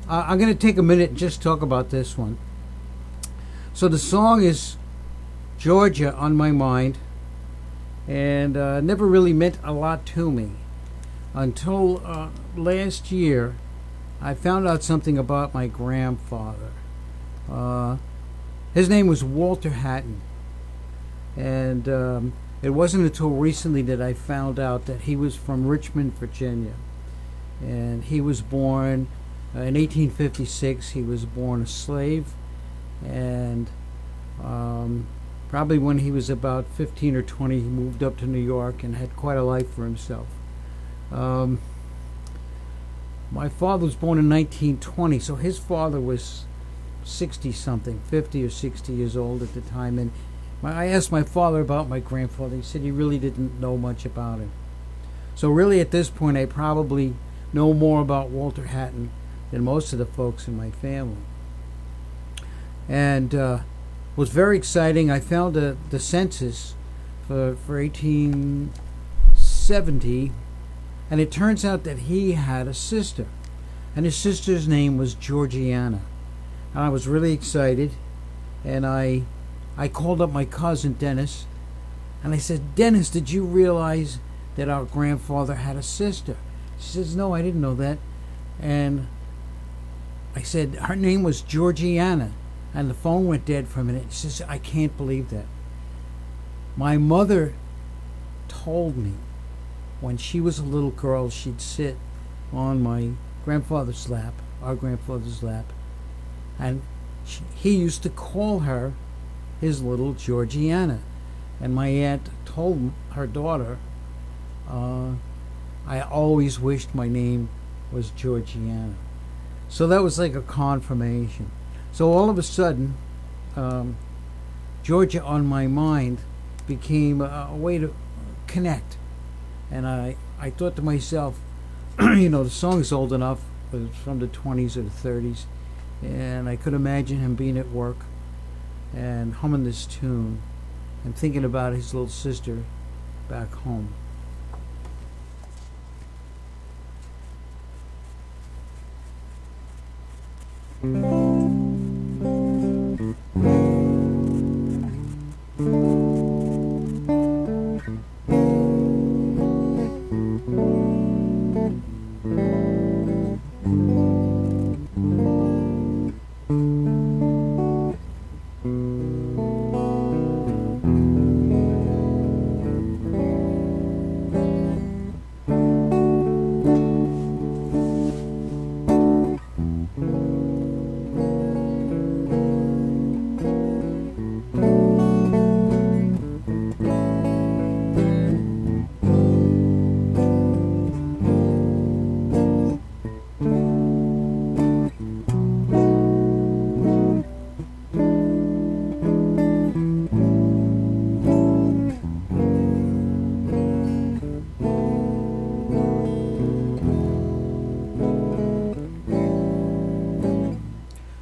I'm going to take a minute and just talk about this one. So the song is Georgia on My Mind, and never really meant a lot to me until last year. I found out something about my grandfather. His name was Walter Hatton, and it wasn't until recently that I found out that he was from Richmond, Virginia, and he was born in 1856. He was born a slave, and probably when he was about 15 or 20, he moved up to New York and had quite a life for himself. My father was born in 1920, so his father was 60 something, 50 or 60 years old at the time. And I asked my father about my grandfather. He said he really didn't know much about him. So really at this point, I probably know more about Walter Hatton than most of the folks in my family. And was very exciting. I found the census for 1870, and it turns out that he had a sister, and his sister's name was Georgiana. And I was really excited, and I called up my cousin Dennis, and I said, Dennis, did you realize that our grandfather had a sister? She says, no, I didn't know that. And I said, her name was Georgiana. And the phone went dead for a minute. She says, I can't believe that. My mother told me when she was a little girl, she'd sit on my grandfather's lap, our grandfather's lap, and he used to call her his little Georgiana. And my aunt told her daughter, I always wished my name was Georgiana. So that was like a confirmation. So all of a sudden, Georgia on My Mind became a way to connect. And I thought to myself, the song's old enough, it was from the 20s or the 30s, and I could imagine him being at work and humming this tune and thinking about his little sister back home.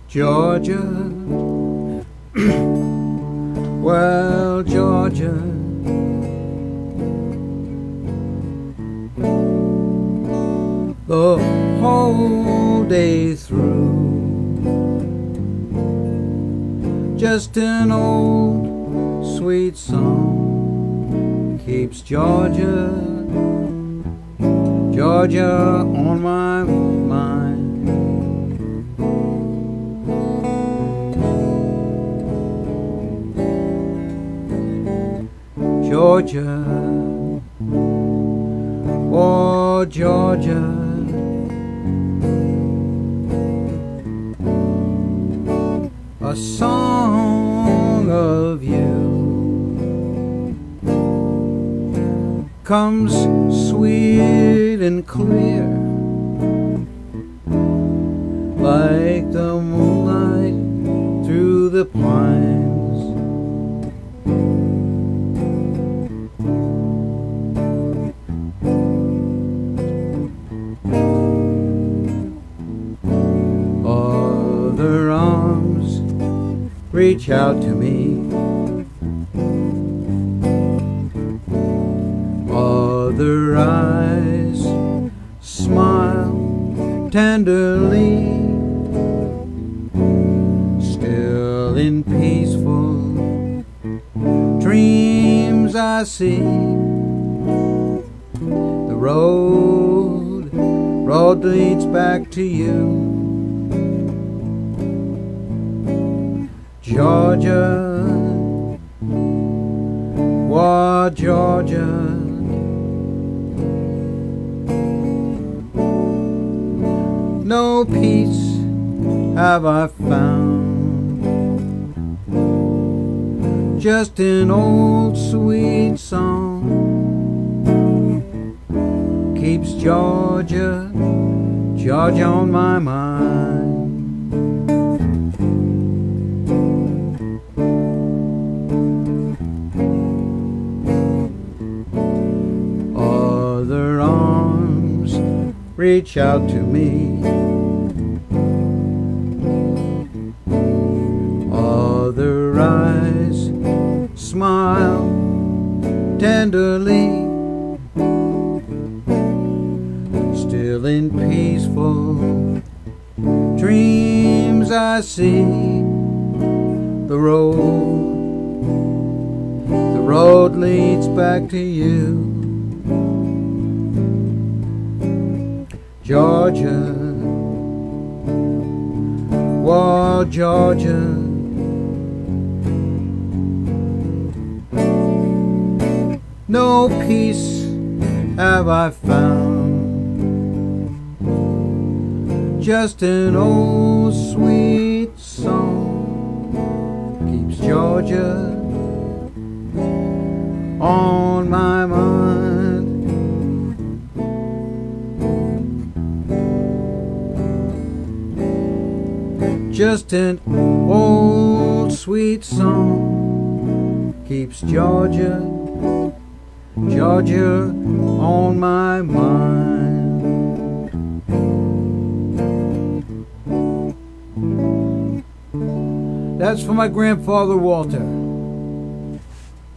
Georgia, well, Georgia, the whole day through, just an old sweet song keeps Georgia, Georgia on my mind. Georgia, oh Georgia, a song of you comes sweet and clear, like the moonlight through the pines. Other arms reach out to me, other eyes smile tenderly, I see. The road leads back to you. Georgia, what Georgia? No peace have I found, just an old sweet song keeps Georgia, Georgia on my mind. Other arms reach out to me, other eyes smile tenderly. Still in peaceful dreams I see the road leads back to you. Georgia, whoa, Georgia. No peace have I found, just an old sweet song keeps Georgia on my mind. Just an old sweet song keeps Georgia, Georgia on my mind. That's for my grandfather Walter.